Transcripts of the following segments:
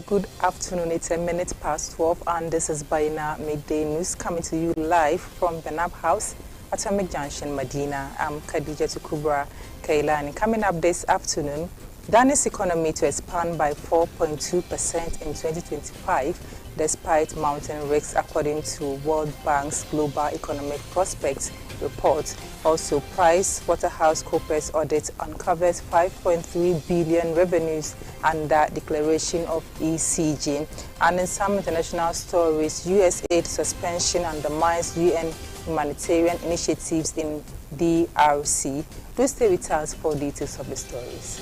Good afternoon, it's a minute past 12 and this is Baina Midday News coming to you live from the NAB House, Atomic Junction, Medina. I'm Khadija Tukubra Kailani. Coming up this afternoon, Ghana's economy to expand by 4.2% in 2025 despite mounting risks according to World Bank's Global Economic Prospects report. Also, PricewaterhouseCoopers audit uncovers 5.3 billion revenues under declaration of ECG. And in some international stories, US aid suspension undermines UN humanitarian initiatives in DRC. Do stay with us for details of the stories.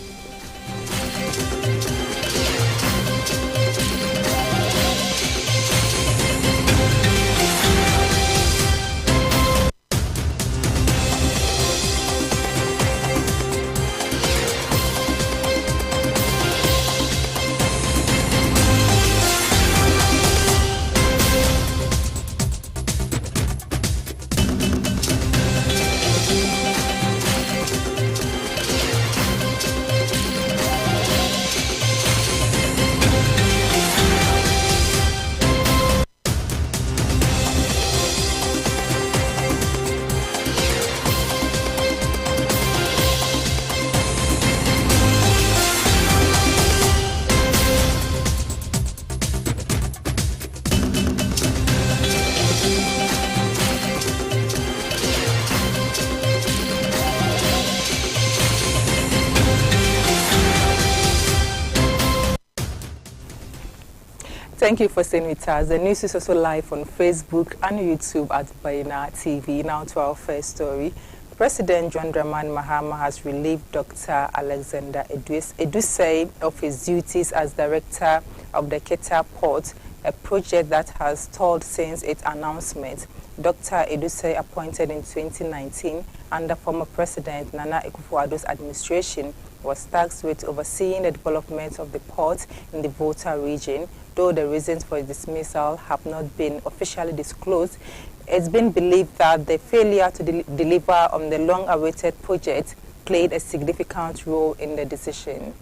Thank you for staying with us. The news is also live on Facebook and YouTube at Baina TV. Now to our first story. President John Dramani Mahama has relieved Dr. Alexander Edusei of his duties as director of the Keta Port, a project that has stalled since its announcement. Dr. Edusei, appointed in 2019 under former President Nana Akufo-Addo's administration, was tasked with overseeing the development of the port in the Volta region. Though the reasons for his dismissal have not been officially disclosed, it's been believed that the failure to deliver on the long-awaited project played a significant role in the decision.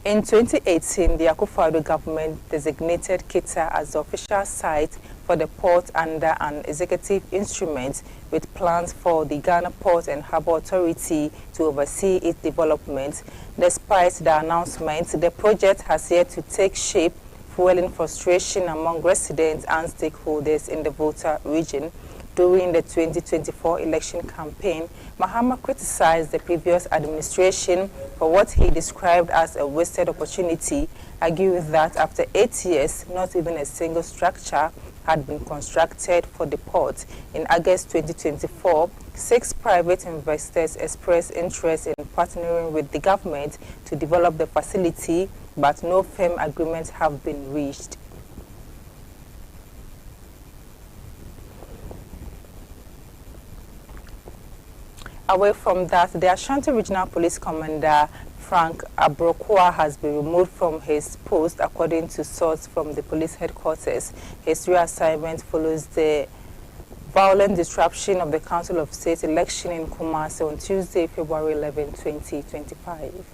In 2018, the Akufo-Addo government designated Keta as the official site for the port under an executive instrument with plans for the Ghana Port and Harbour Authority to oversee its development. Despite the announcement, the project has yet to take shape, fueling frustration among residents and stakeholders in the Volta region. During the 2024 election campaign, Mahama criticized the previous administration for what he described as a wasted opportunity, arguing that after 8 years, not even a single structure had been constructed for the port. In August 2024, 6 private investors expressed interest in partnering with the government to develop the facility, but no firm agreements have been reached. Away from that, the Ashanti Regional Police Commander Frank Abrokwa has been removed from his post, according to sources from the police headquarters. His reassignment follows the violent disruption of the Council of State election in Kumasi on Tuesday, February 11, 2025.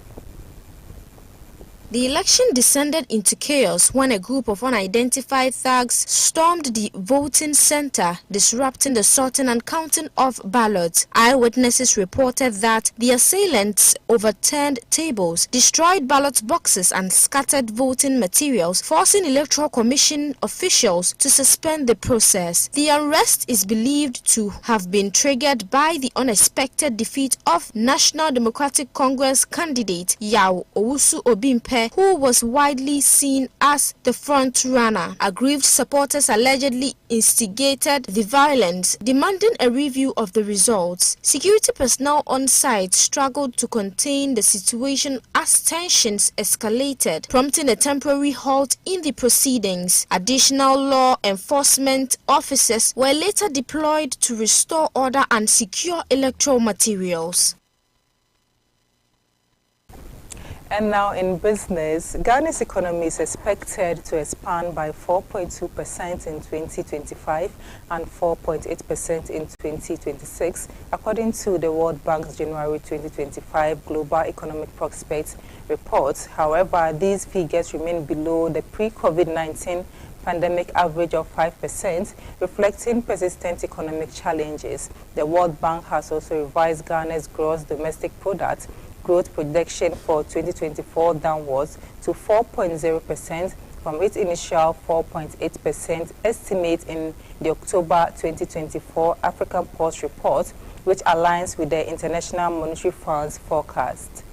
The election descended into chaos when a group of unidentified thugs stormed the voting center, disrupting the sorting and counting of ballots. Eyewitnesses reported that the assailants overturned tables, destroyed ballot boxes and scattered voting materials, forcing Electoral Commission officials to suspend the process. The unrest is believed to have been triggered by the unexpected defeat of National Democratic Congress candidate Yao Owusu Obimpe, who was widely seen as the front runner. Aggrieved supporters allegedly instigated the violence, demanding a review of the results. Security personnel on site struggled to contain the situation as tensions escalated, prompting a temporary halt in the proceedings. Additional law enforcement officers were later deployed to restore order and secure electoral materials. And now in business, Ghana's economy is expected to expand by 4.2% in 2025 and 4.8% in 2026, according to the World Bank's January 2025 Global Economic Prospects report. However, these figures remain below the pre-COVID-19 pandemic average of 5%, reflecting persistent economic challenges. The World Bank has also revised Ghana's gross domestic product growth projection for 2024 downwards to 4.0% from its initial 4.8% estimate in the October 2024 African Pulse report, which aligns with the International Monetary Fund's forecast.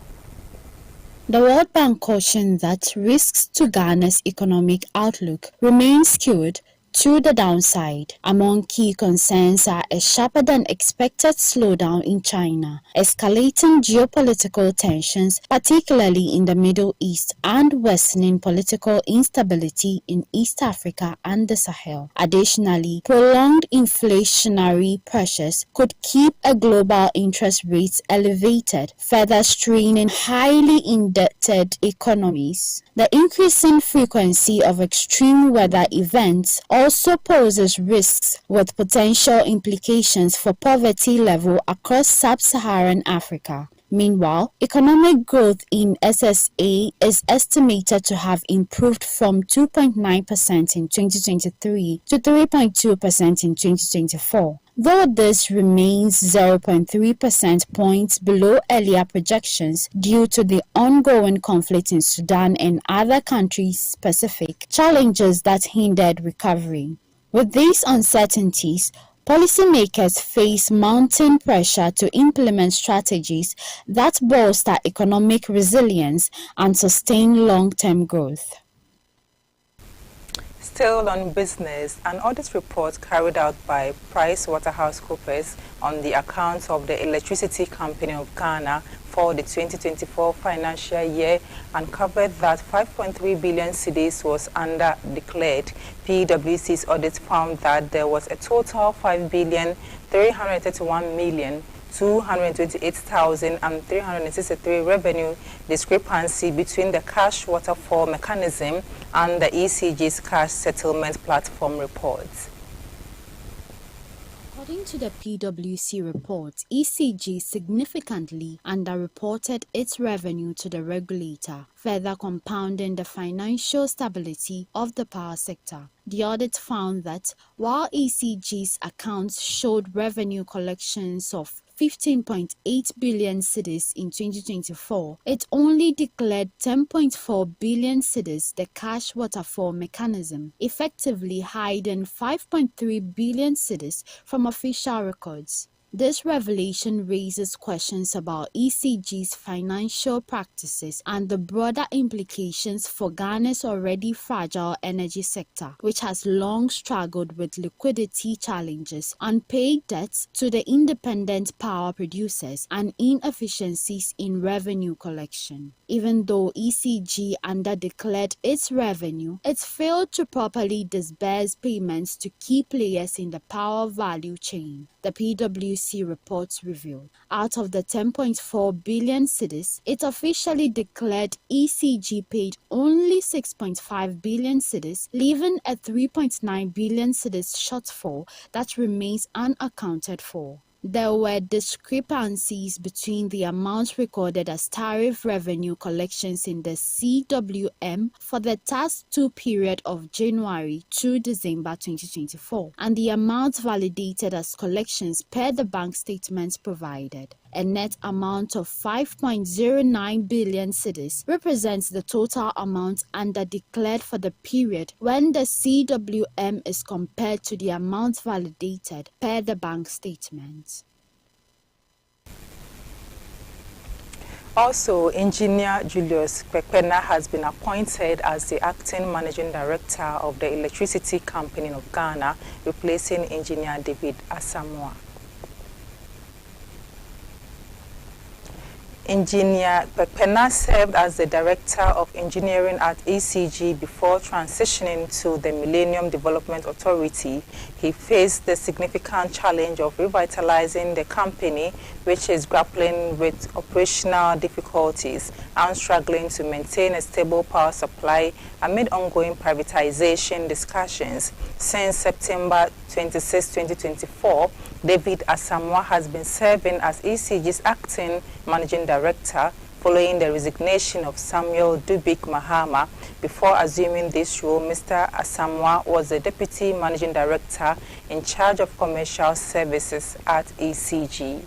The World Bank cautioned that risks to Ghana's economic outlook remain skewed to the downside. Among key concerns are a sharper than expected slowdown in China, escalating geopolitical tensions, particularly in the Middle East, and worsening political instability in East Africa and the Sahel. Additionally, prolonged inflationary pressures could keep a global interest rates elevated, further straining highly indebted economies. The increasing frequency of extreme weather events also poses risks with potential implications for poverty level across sub-Saharan Africa. Meanwhile, economic growth in SSA is estimated to have improved from 2.9% in 2023 to 3.2% in 2024. Though this remains 0.3 percentage points below earlier projections due to the ongoing conflict in Sudan and other country-specific challenges that hindered recovery. With these uncertainties, policymakers face mounting pressure to implement strategies that bolster economic resilience and sustain long-term growth. Still on business, an audit report carried out by PricewaterhouseCoopers on the accounts of the Electricity Company of Ghana for the 2024 financial year uncovered that 5.3 billion cedis was under-declared. PwC's audit found that there was a total 5,331,228,363 revenue discrepancy between the cash waterfall mechanism and the ECG's cash settlement platform reports. According to the PwC report, ECG significantly underreported its revenue to the regulator, further compounding the financial stability of the power sector. The audit found that while ECG's accounts showed revenue collections of 15.8 billion cedis in 2024, it only declared 10.4 billion cedis, the cash waterfall mechanism, effectively hiding 5.3 billion cedis from official records. This revelation raises questions about ECG's financial practices and the broader implications for Ghana's already fragile energy sector, which has long struggled with liquidity challenges, unpaid debts to the independent power producers, and inefficiencies in revenue collection. Even though ECG underdeclared its revenue, it failed to properly disburse payments to key players in the power value chain, the PwC reports revealed. Out of the 10.4 billion cedis, it officially declared ECG paid only 6.5 billion cedis, leaving a 3.9 billion cedis shortfall that remains unaccounted for. There were discrepancies between the amounts recorded as tariff revenue collections in the CWM for the Task 2 period of January to December 2024 and the amounts validated as collections per the bank statements provided. A net amount of 5.09 billion cedis represents the total amount underdeclared for the period when the CWM is compared to the amount validated per the bank statement. Also, Engineer Julius Kwekpena has been appointed as the acting managing director of the Electricity Company of Ghana, replacing Engineer David Asamoah. Engineer Kwekpena served as the Director of Engineering at ECG before transitioning to the Millennium Development Authority. He faced the significant challenge of revitalizing the company, which is grappling with operational difficulties. and struggling to maintain a stable power supply amid ongoing privatization discussions. Since September 26, 2024, David Asamoah has been serving as ECG's acting managing director following the resignation of Samuel Dubik Mahama. Before assuming this role, Mr. Asamoah was the deputy managing director in charge of commercial services at ECG.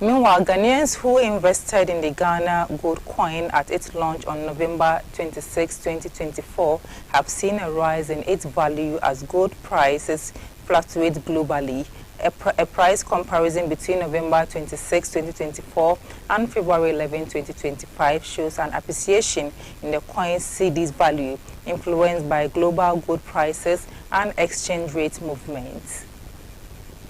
Meanwhile, Ghanaians who invested in the Ghana gold coin at its launch on November 26, 2024 have seen a rise in its value as gold prices fluctuate globally. A price comparison between November 26, 2024 and February 11, 2025 shows an appreciation in the coin's cedi's value, influenced by global gold prices and exchange rate movements.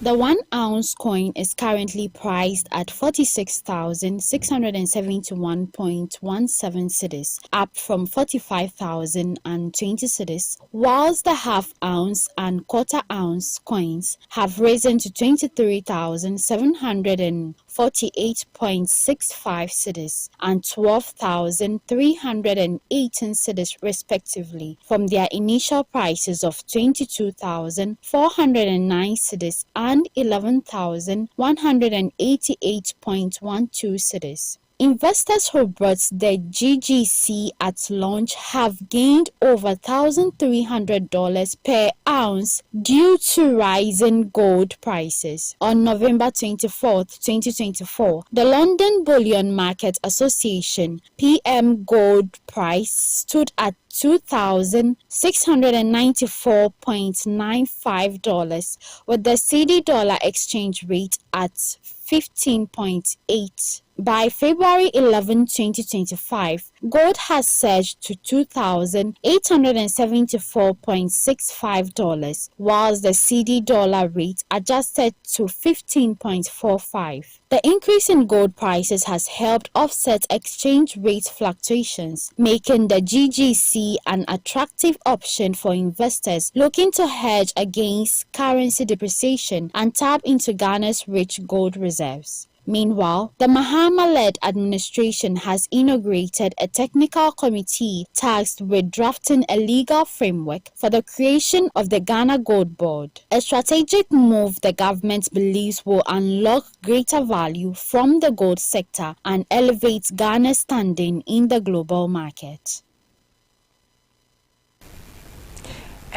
The 1 ounce coin is currently priced at 46,671.17 cedis, up from 45,020 cedis, whilst the half ounce and quarter ounce coins have risen to 23,748.65 cedis and 12,318 cedis respectively, from their initial prices of 22,409 cedis and 11,188.12 cedis. Investors who bought the GGC at launch have gained over $1,300 per ounce due to rising gold prices. On November 24, 2024, the London Bullion Market Association PM gold price stood at $2,694.95 with the CD-dollar exchange rate at 15.8. By February 11, 2025, gold has surged to $2,874.65, whilst the CD-dollar rate adjusted to 15.45. The increase in gold prices has helped offset exchange rate fluctuations, making the GGC an attractive option for investors looking to hedge against currency depreciation and tap into Ghana's rich gold reserves. Meanwhile, the Mahama-led administration has inaugurated a technical committee tasked with drafting a legal framework for the creation of the Ghana Gold Board, a strategic move the government believes will unlock greater value from the gold sector and elevate Ghana's standing in the global market.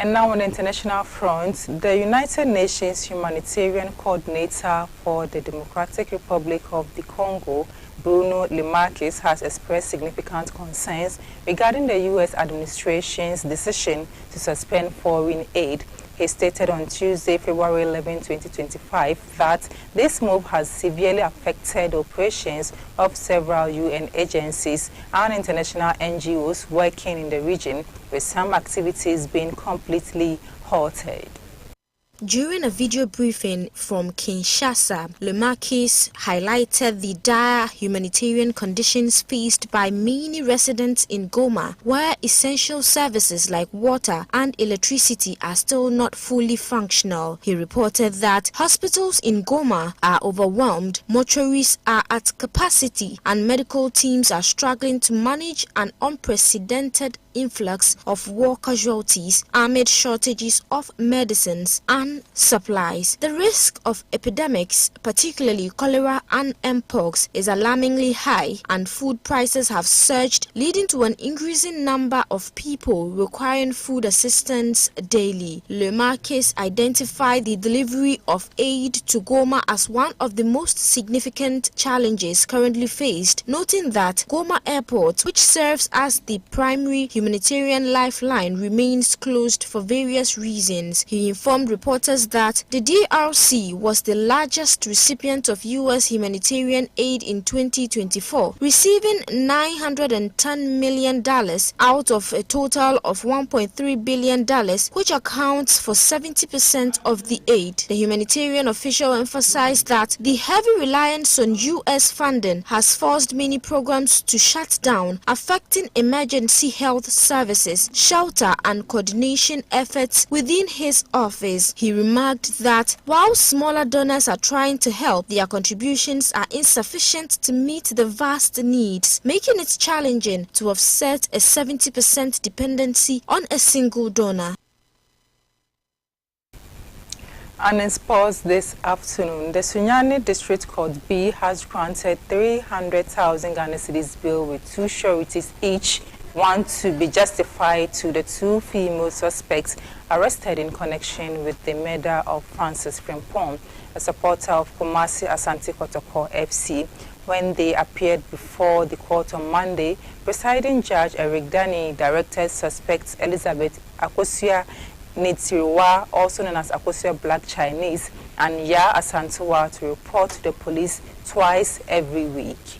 And now on the international front, the United Nations Humanitarian Coordinator for the Democratic Republic of the Congo, Bruno Lemarquis, has expressed significant concerns regarding the U.S. administration's decision to suspend foreign aid. He stated on Tuesday, February 11, 2025, that this move has severely affected operations of several UN agencies and international NGOs working in the region, with some activities being completely halted. During a video briefing from Kinshasa, Lemarquis highlighted the dire humanitarian conditions faced by many residents in Goma, where essential services like water and electricity are still not fully functional. He reported that hospitals in Goma are overwhelmed, mortuaries are at capacity, and medical teams are struggling to manage an unprecedented influx of war casualties amid shortages of medicines and supplies. The risk of epidemics, particularly cholera and mpox, is alarmingly high, and food prices have surged, leading to an increasing number of people requiring food assistance daily. Lemarquis identified the delivery of aid to Goma as one of the most significant challenges currently faced, noting that Goma Airport, which serves as the primary humanitarian lifeline, remains closed for various reasons. He informed reporters that the DRC was the largest recipient of U.S. humanitarian aid in 2024, receiving $910 million out of a total of $1.3 billion, which accounts for 70% of the aid. The humanitarian official emphasized that the heavy reliance on U.S. funding has forced many programs to shut down, affecting emergency health health services, shelter and coordination efforts within his office. He remarked that while smaller donors are trying to help, their contributions are insufficient to meet the vast needs, making it challenging to offset a 70% dependency on a single donor. And in sports this afternoon, the Sunyani District Court B has granted 300,000 Ghana cedis bill with 2 sureties each, one to be justified to the 2 female suspects arrested in connection with the murder of Francis Frimpong, a supporter of Kumasi Asante Kotoko FC. When they appeared before the court on Monday, presiding judge Eric Dani directed suspects Elizabeth Akosua Nitiriwa, also known as Akosua Black Chinese, and Ya Asantewa to report to the police twice every week.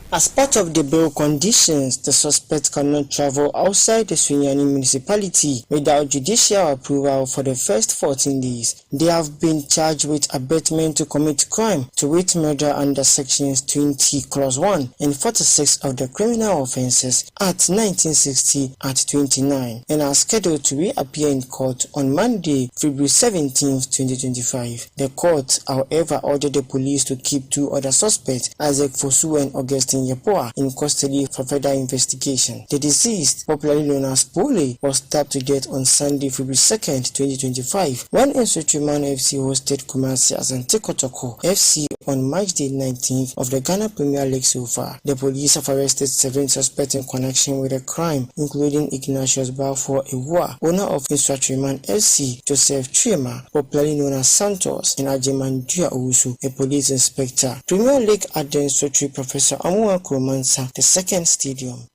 As part of the bail conditions, the suspects cannot travel outside the Sunyani municipality without judicial approval for the first 14 days. They have been charged with abetment to commit crime, to wit murder under sections 20 clause 1 and 46 of the criminal offences Act 1960 at 29, and are scheduled to reappear in court on Monday, February 17, 2025. The court, however, ordered the police to keep 2 other suspects, Isaac Fosu and Augustine Yapoa, in custody for further investigation. The deceased, popularly known as Pole, was stabbed to death on Sunday, February 2nd, 2025, when Nsotriman FC hosted Kumasi Asante Kotoko FC on March 19th of the Ghana Premier League so far. The police have arrested 7 suspects in connection with the crime, including Ignatius Balfour Ewa, owner of Nsotriman FC, Joseph Triema, popularly known as Santos, and Ajeman Dua Owusu, a police inspector. Premier League at the Nsotri Professor Amu Kromansa, the second stadium.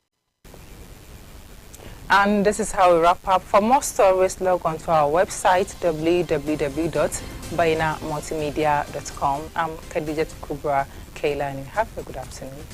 And this is how we wrap up. For more stories, log on to our website www.bainamultimedia.com. I'm Khadija Kubra Kailani. Have a good afternoon.